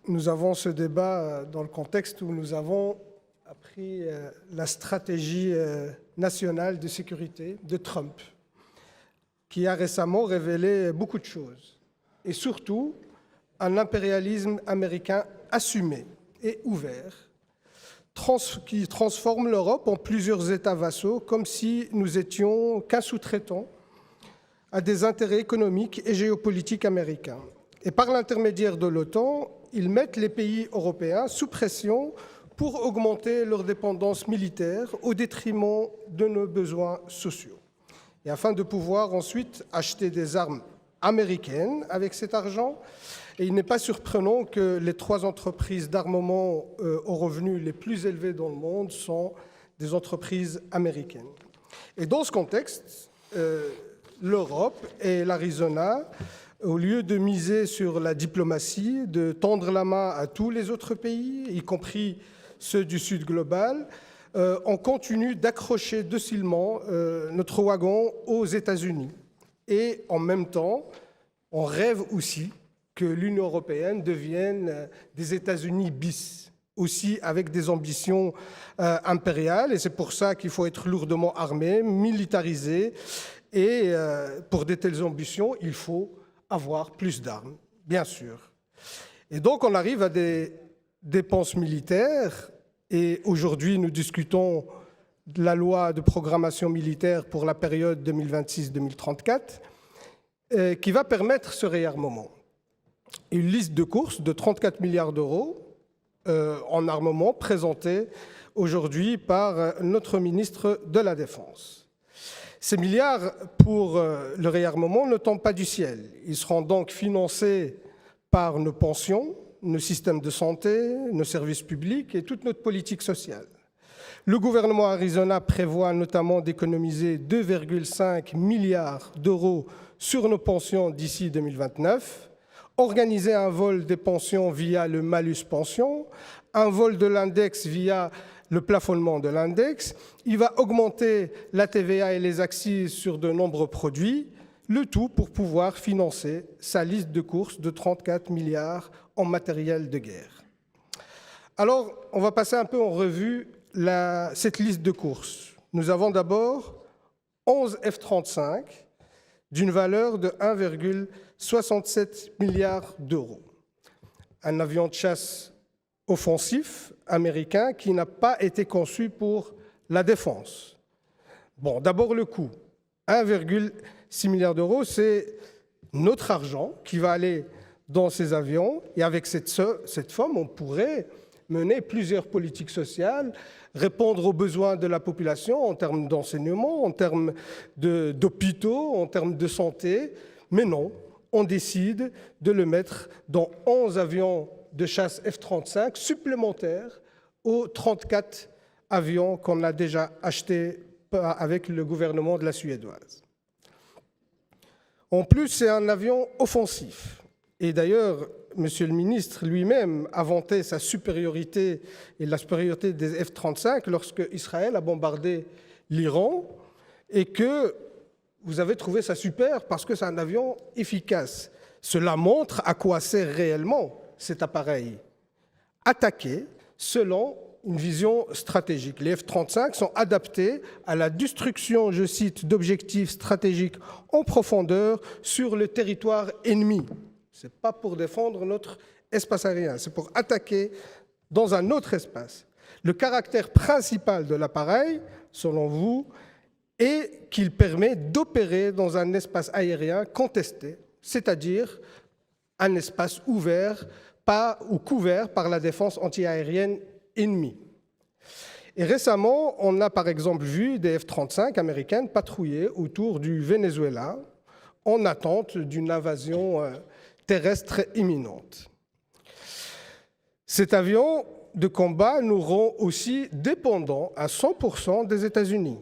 nous avons ce débat dans le contexte où nous avons appris la stratégie nationale de sécurité de Trump, qui a récemment révélé beaucoup de choses, et surtout un impérialisme américain assumé et ouvert, qui transforme l'Europe en plusieurs États vassaux, comme si nous étions qu'un sous-traitant à des intérêts économiques et géopolitiques américains. Et par l'intermédiaire de l'OTAN, ils mettent les pays européens sous pression pour augmenter leur dépendance militaire au détriment de nos besoins sociaux. Et afin de pouvoir ensuite acheter des armes américaines avec cet argent, et il n'est pas surprenant que les 3 entreprises d'armement aux revenus les plus élevés dans le monde sont des entreprises américaines. Et dans ce contexte, l'Europe et l'Arizona, au lieu de miser sur la diplomatie, de tendre la main à tous les autres pays, y compris ceux du Sud global, on continue d'accrocher docilement notre wagon aux États-Unis. Et en même temps, on rêve aussi que l'Union européenne devienne des États-Unis bis, aussi avec des ambitions impériales. Et c'est pour ça qu'il faut être lourdement armé, militarisé. Et pour de telles ambitions, il faut avoir plus d'armes, bien sûr. Et donc, on arrive à des dépenses militaires. Et aujourd'hui, nous discutons de la loi de programmation militaire pour la période 2026-2034, qui va permettre ce réarmement. Une liste de courses de 34 milliards d'euros en armement présentée aujourd'hui par notre ministre de la Défense. Ces milliards pour le réarmement ne tombent pas du ciel. Ils seront donc financés par nos pensions, nos systèmes de santé, nos services publics et toute notre politique sociale. Le gouvernement Arizona prévoit notamment d'économiser 2,5 milliards d'euros sur nos pensions d'ici 2029, organiser un vol des pensions via le malus pension, un vol de l'index via le plafonnement de l'index. Il va augmenter la TVA et les accises sur de nombreux produits, le tout pour pouvoir financer sa liste de courses de 34 milliards en matériel de guerre. Alors, on va passer un peu en revue cette liste de courses. Nous avons d'abord 11 F-35 d'une valeur de 1,67 milliard d'euros. Un avion de chasse offensif américain qui n'a pas été conçu pour la défense. Bon, d'abord le coût. 1,6 milliard d'euros, c'est notre argent qui va aller dans ces avions. Et avec cette somme, on pourrait mener plusieurs politiques sociales, répondre aux besoins de la population en termes d'enseignement, en termes d'hôpitaux, en termes de santé. Mais non, on décide de le mettre dans 11 avions de chasse F-35 supplémentaires aux 34 avions qu'on a déjà achetés avec le gouvernement de la Suédoise. En plus, c'est un avion offensif. Et d'ailleurs, Monsieur le ministre lui-même a vanté sa supériorité et la supériorité des F-35 lorsque Israël a bombardé l'Iran et que vous avez trouvé ça super parce que c'est un avion efficace. Cela montre à quoi sert réellement cet appareil. Attaqué selon une vision stratégique. Les F-35 sont adaptés à la destruction, je cite, d'objectifs stratégiques en profondeur sur le territoire ennemi. Ce n'est pas pour défendre notre espace aérien, c'est pour attaquer dans un autre espace. Le caractère principal de l'appareil, selon vous, est qu'il permet d'opérer dans un espace aérien contesté, c'est-à-dire un espace ouvert ou couvert par la défense antiaérienne ennemie. Et récemment, on a par exemple vu des F-35 américaines patrouiller autour du Venezuela en attente d'une invasion terrestre imminente. Cet avion de combat nous rend aussi dépendants à 100% des États-Unis.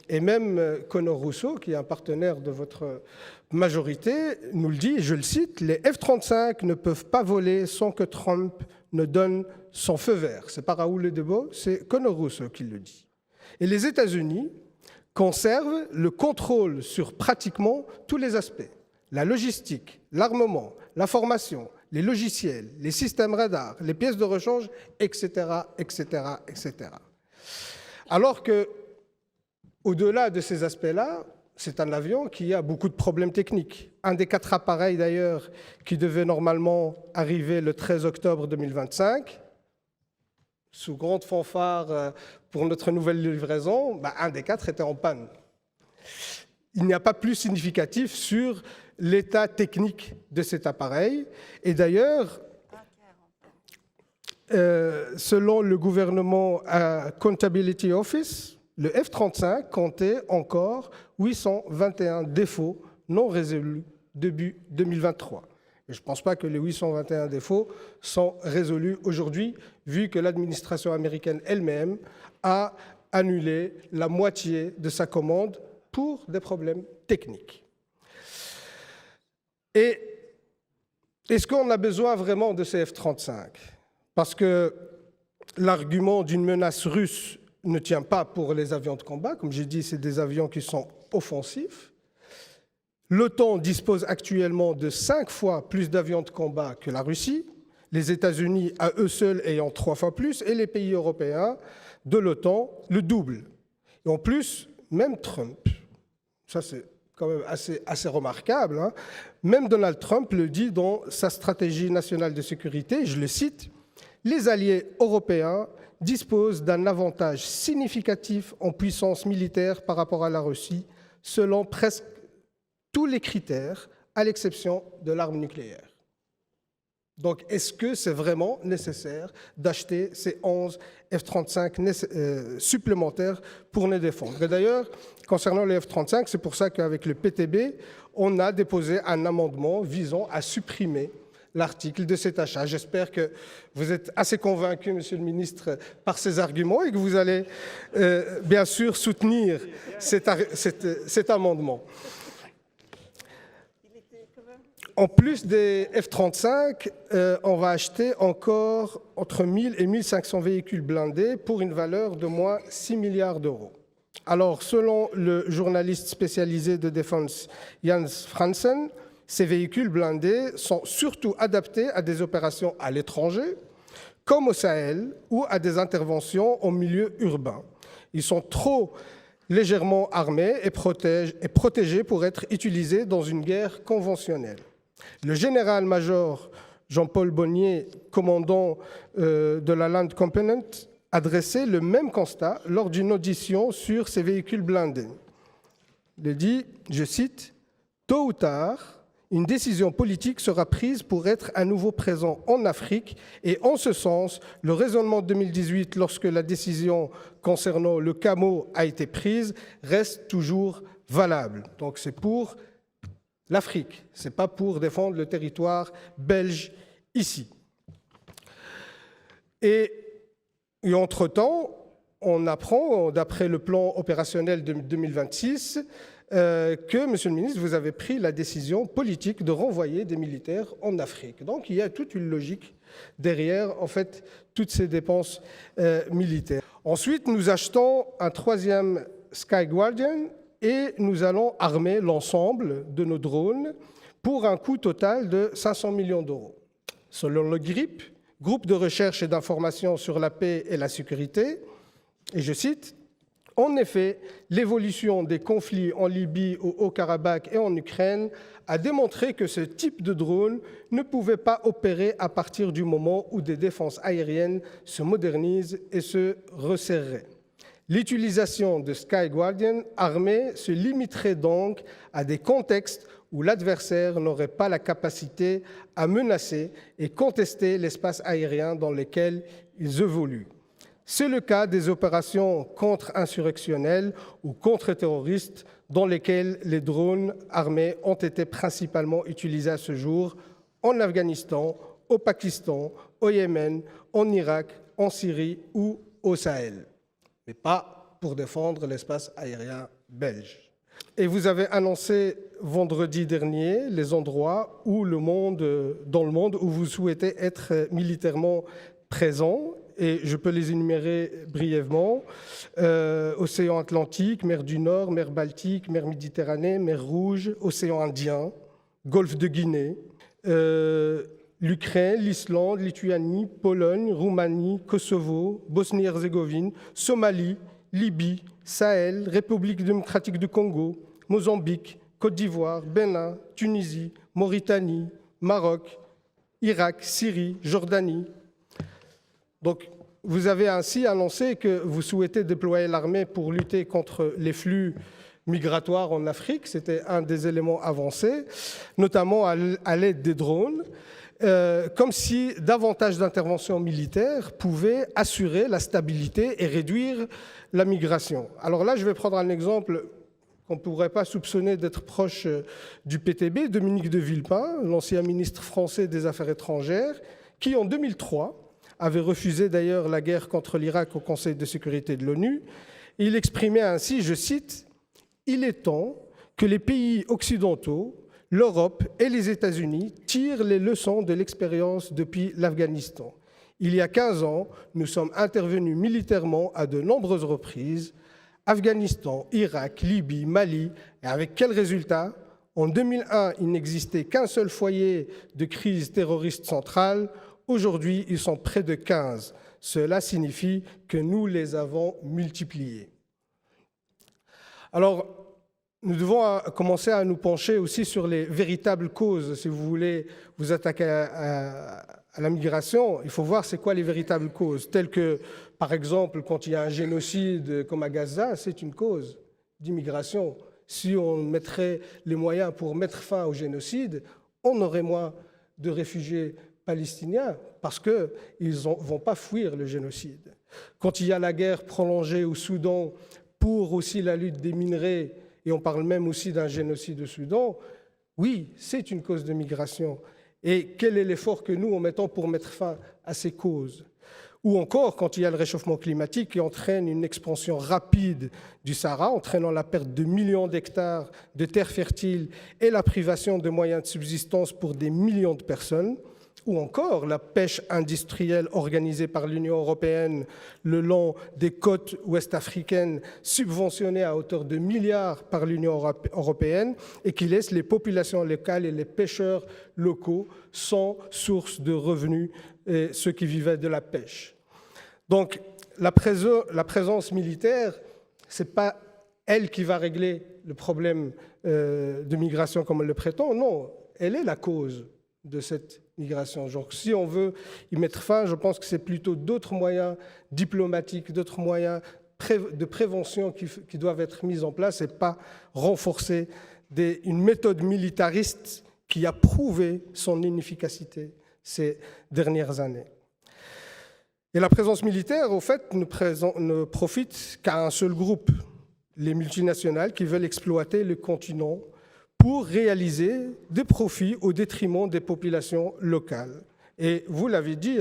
Et même Conor Rousseau, qui est un partenaire de votre majorité, nous le dit, je le cite, « Les F-35 ne peuvent pas voler sans que Trump ne donne son feu vert ». Ce n'est pas Raoul Ledebo, c'est Conor Rousseau qui le dit. Et les États-Unis conservent le contrôle sur pratiquement tous les aspects. La logistique, l'armement, la formation, les logiciels, les systèmes radars, les pièces de rechange, etc., etc., etc. Alors que, au-delà de ces aspects-là, c'est un avion qui a beaucoup de problèmes techniques. Un des 4 appareils, d'ailleurs, qui devait normalement arriver le 13 octobre 2025, sous grande fanfare pour notre nouvelle livraison, un des 4 était en panne. Il n'y a pas plus significatif sur l'état technique de cet appareil. Et d'ailleurs, selon le gouvernement Accountability Office, le F-35 comptait encore 821 défauts non résolus début 2023. Et je ne pense pas que les 821 défauts sont résolus aujourd'hui, vu que l'administration américaine elle-même a annulé la moitié de sa commande pour des problèmes techniques. Et est-ce qu'on a besoin vraiment de ces F-35 ? Parce que l'argument d'une menace russe ne tient pas pour les avions de combat. Comme j'ai dit, c'est des avions qui sont offensifs. L'OTAN dispose actuellement de 5 fois plus d'avions de combat que la Russie, les États-Unis à eux seuls ayant 3 fois plus, et les pays européens de l'OTAN le double. Et en plus, même Trump, ça c'est quand même assez remarquable, hein, même Donald Trump le dit dans sa stratégie nationale de sécurité, je le cite, « Les alliés européens disposent d'un avantage significatif en puissance militaire par rapport à la Russie, selon presque tous les critères, à l'exception de l'arme nucléaire. » Donc, est-ce que c'est vraiment nécessaire d'acheter ces 11 F-35 supplémentaires pour nous défendre? Et d'ailleurs, concernant les F-35, c'est pour ça qu'avec le PTB, on a déposé un amendement visant à supprimer l'article de cet achat. J'espère que vous êtes assez convaincu, Monsieur le ministre, par ces arguments et que vous allez bien sûr soutenir cet amendement. En plus des F-35, on va acheter encore entre 1000 et 1500 véhicules blindés pour une valeur de moins 6 milliards d'euros. Alors, selon le journaliste spécialisé de défense Jens Fransen, ces véhicules blindés sont surtout adaptés à des opérations à l'étranger, comme au Sahel, ou à des interventions en milieu urbain. Ils sont trop légèrement armés et protégés pour être utilisés dans une guerre conventionnelle. Le général-major Jean-Paul Bonnier, commandant de la Land Component, a dressé le même constat lors d'une audition sur ces véhicules blindés. Il dit, je cite, « Tôt ou tard, une décision politique sera prise pour être à nouveau présent en Afrique et en ce sens, le raisonnement de 2018, lorsque la décision concernant le Camo a été prise, reste toujours valable. » Donc c'est pour l'Afrique, ce n'est pas pour défendre le territoire belge ici. Et entre-temps, on apprend, d'après le plan opérationnel de 2026, que, Monsieur le ministre, vous avez pris la décision politique de renvoyer des militaires en Afrique. Donc il y a toute une logique derrière, en fait, toutes ces dépenses militaires. Ensuite, nous achetons un 3e Sky Guardian et nous allons armer l'ensemble de nos drones pour un coût total de 500 millions d'euros. Selon le GRIP, Groupe de recherche et d'information sur la paix et la sécurité, et je cite, « En effet, l'évolution des conflits en Libye, au Haut-Karabakh et en Ukraine a démontré que ce type de drone ne pouvait pas opérer à partir du moment où des défenses aériennes se modernisent et se resserreraient. L'utilisation de Sky Guardian armée se limiterait donc à des contextes où l'adversaire n'aurait pas la capacité à menacer et contester l'espace aérien dans lequel ils évoluent. C'est le cas des opérations contre-insurrectionnelles ou contre-terroristes dans lesquelles les drones armés ont été principalement utilisés à ce jour en Afghanistan, au Pakistan, au Yémen, en Irak, en Syrie ou au Sahel, mais pas pour défendre l'espace aérien belge. Et vous avez annoncé vendredi dernier les endroits dans le monde où vous souhaitez être militairement présent. Et je peux les énumérer brièvement. Océan Atlantique, mer du Nord, mer Baltique, mer Méditerranée, mer Rouge, océan Indien, golfe de Guinée, l'Ukraine, l'Islande, Lituanie, Pologne, Roumanie, Kosovo, Bosnie-Herzégovine, Somalie, Libye, Sahel, République démocratique du Congo, Mozambique, Côte d'Ivoire, Bénin, Tunisie, Mauritanie, Maroc, Irak, Syrie, Jordanie. Donc, vous avez ainsi annoncé que vous souhaitez déployer l'armée pour lutter contre les flux migratoires en Afrique. C'était un des éléments avancés, notamment à l'aide des drones, comme si davantage d'interventions militaires pouvaient assurer la stabilité et réduire la migration. Alors là, je vais prendre un exemple qu'on ne pourrait pas soupçonner d'être proche du PTB, Dominique de Villepin, l'ancien ministre français des Affaires étrangères, qui en 2003 avait refusé d'ailleurs la guerre contre l'Irak au Conseil de sécurité de l'ONU. Il exprimait ainsi, je cite, « Il est temps que les pays occidentaux, l'Europe et les États-Unis tirent les leçons de l'expérience depuis l'Afghanistan. Il y a 15 ans, nous sommes intervenus militairement à de nombreuses reprises, Afghanistan, Irak, Libye, Mali, et avec quel résultat ? En 2001, il n'existait qu'un seul foyer de crise terroriste centrale. Aujourd'hui, ils sont près de 15. Cela signifie que nous les avons multipliés. » Alors, nous devons commencer à nous pencher aussi sur les véritables causes. Si vous voulez vous attaquer à la migration, il faut voir c'est quoi les véritables causes, telles que, par exemple, quand il y a un génocide comme à Gaza, c'est une cause d'immigration. Si on mettrait les moyens pour mettre fin au génocide, on aurait moins de réfugiés palestiniens parce qu'ils ne vont pas fuir le génocide. Quand il y a la guerre prolongée au Soudan pour aussi la lutte des minerais, et on parle même aussi d'un génocide au Soudan, oui, c'est une cause de migration. Et quel est l'effort que nous, mettons pour mettre fin à ces causes ? Ou encore, quand il y a le réchauffement climatique qui entraîne une expansion rapide du Sahara, entraînant la perte de millions d'hectares de terres fertiles et la privation de moyens de subsistance pour des millions de personnes, ou encore la pêche industrielle organisée par l'Union européenne le long des côtes ouest-africaines, subventionnée à hauteur de milliards par l'Union européenne et qui laisse les populations locales et les pêcheurs locaux sans source de revenus, et ceux qui vivaient de la pêche. Donc la présence militaire, ce n'est pas elle qui va régler le problème de migration comme elle le prétend, non, elle est la cause de cette migration. Donc, si on veut y mettre fin, je pense que c'est plutôt d'autres moyens diplomatiques, d'autres moyens de prévention qui doivent être mis en place et pas renforcer une méthode militariste qui a prouvé son inefficacité ces dernières années. Et la présence militaire, au fait, ne profite qu'à un seul groupe, les multinationales qui veulent exploiter le continent pour réaliser des profits au détriment des populations locales. Et vous l'avez dit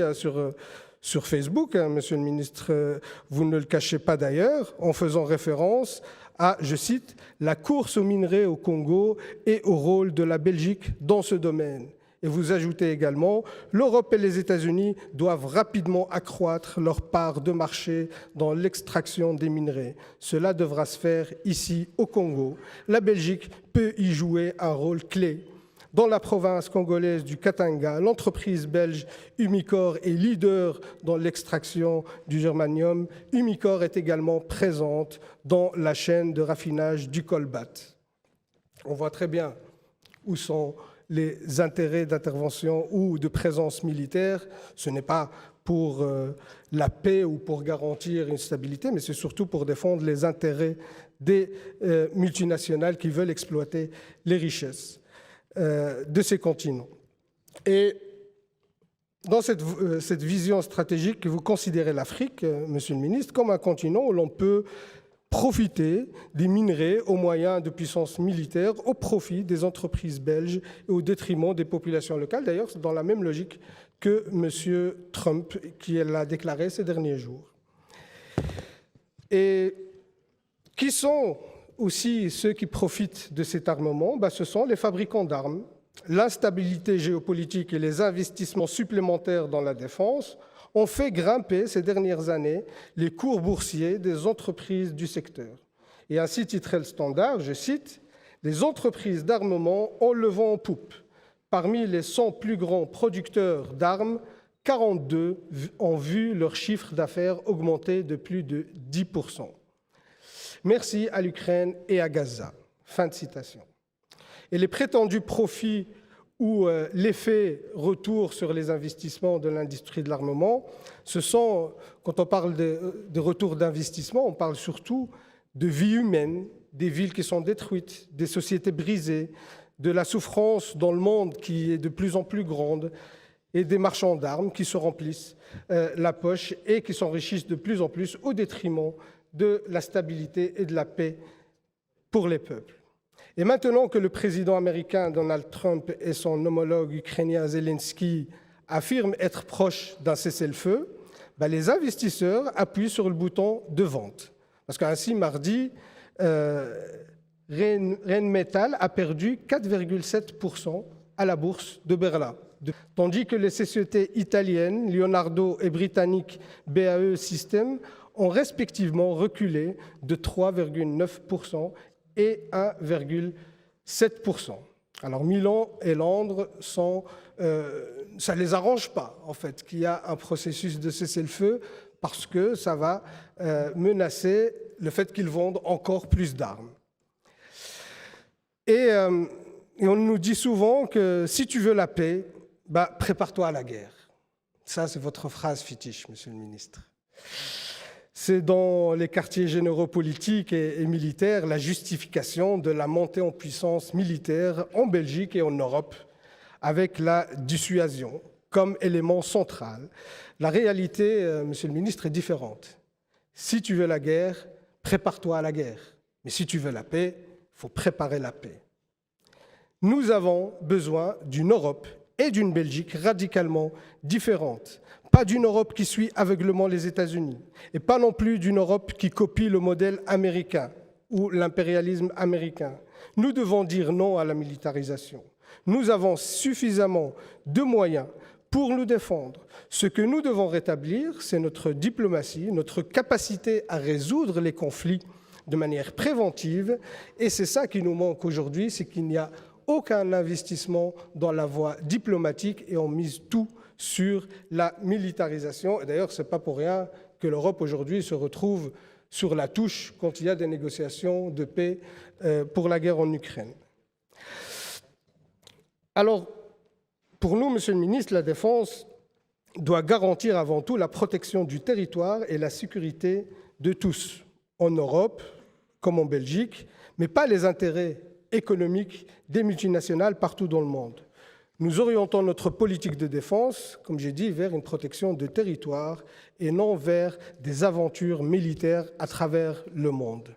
sur Facebook, Monsieur le ministre, vous ne le cachez pas d'ailleurs, en faisant référence à, je cite, « la course aux minerais au Congo et au rôle de la Belgique dans ce domaine ». Et vous ajoutez également « l'Europe et les États-Unis doivent rapidement accroître leur part de marché dans l'extraction des minerais. Cela devra se faire ici au Congo. La Belgique peut y jouer un rôle clé. Dans la province congolaise du Katanga, l'entreprise belge Umicore est leader dans l'extraction du germanium. Umicore est également présente dans la chaîne de raffinage du colbat. » On voit très bien où sont les intérêts d'intervention ou de présence militaire. Ce n'est pas pour la paix ou pour garantir une stabilité, mais c'est surtout pour défendre les intérêts des multinationales qui veulent exploiter les richesses de ces continents. Et dans cette vision stratégique, vous considérez l'Afrique, Monsieur le ministre, comme un continent où l'on peut profiter des minerais au moyen de puissances militaires au profit des entreprises belges et au détriment des populations locales. D'ailleurs, c'est dans la même logique que M. Trump, qui l'a déclaré ces derniers jours. Et qui sont aussi ceux qui profitent de cet armement ? Ce sont les fabricants d'armes. L'instabilité géopolitique et les investissements supplémentaires dans la défense ont fait grimper ces dernières années les cours boursiers des entreprises du secteur. Et ainsi titrait le Standard, je cite, « Les entreprises d'armement ont le vent en poupe. parmi les 100 plus grands producteurs d'armes, 42 ont vu leur chiffre d'affaires augmenter de plus de 10%. Merci à l'Ukraine et à Gaza. Fin de citation. Et les prétendus profits ou l'effet retour sur les investissements de l'industrie de l'armement, ce sont, quand on parle de retour d'investissement, on parle surtout de vies humaines, des villes qui sont détruites, des sociétés brisées, de la souffrance dans le monde qui est de plus en plus grande, et des marchands d'armes qui se remplissent la poche et qui s'enrichissent de plus en plus au détriment de la stabilité et de la paix pour les peuples. Et maintenant que le président américain Donald Trump et son homologue ukrainien Zelensky affirment être proches d'un cessez-le-feu, les investisseurs appuient sur le bouton de vente. Parce qu'ainsi, mardi, Rheinmetall a perdu 4,7% à la bourse de Berlin. Tandis que les sociétés italiennes, Leonardo et britanniques BAE Systems, ont respectivement reculé de 3,9% et 1,7%. Alors Milan et Londres, ça ne les arrange pas, en fait, qu'il y a un processus de cessez-le-feu parce que ça va menacer le fait qu'ils vendent encore plus d'armes. Et on nous dit souvent que si tu veux la paix, prépare-toi à la guerre. Ça, c'est votre phrase fétiche, Monsieur le ministre. C'est dans les quartiers généraux politiques et militaires la justification de la montée en puissance militaire en Belgique et en Europe, avec la dissuasion comme élément central. La réalité, Monsieur le ministre, est différente. Si tu veux la guerre, prépare-toi à la guerre. Mais si tu veux la paix, il faut préparer la paix. Nous avons besoin d'une Europe et d'une Belgique radicalement différentes. Pas d'une Europe qui suit aveuglément les États-Unis, et pas non plus d'une Europe qui copie le modèle américain ou l'impérialisme américain. Nous devons dire non à la militarisation. Nous avons suffisamment de moyens pour nous défendre. Ce que nous devons rétablir, c'est notre diplomatie, notre capacité à résoudre les conflits de manière préventive, et c'est ça qui nous manque aujourd'hui, c'est qu'il n'y a aucun investissement dans la voie diplomatique et on mise tout sur la militarisation. Et d'ailleurs, ce n'est pas pour rien que l'Europe aujourd'hui se retrouve sur la touche quand il y a des négociations de paix pour la guerre en Ukraine. Alors, pour nous, Monsieur le ministre, la défense doit garantir avant tout la protection du territoire et la sécurité de tous, en Europe comme en Belgique, mais pas les intérêts économiques des multinationales partout dans le monde. Nous orientons notre politique de défense, comme j'ai dit, vers une protection de territoire et non vers des aventures militaires à travers le monde.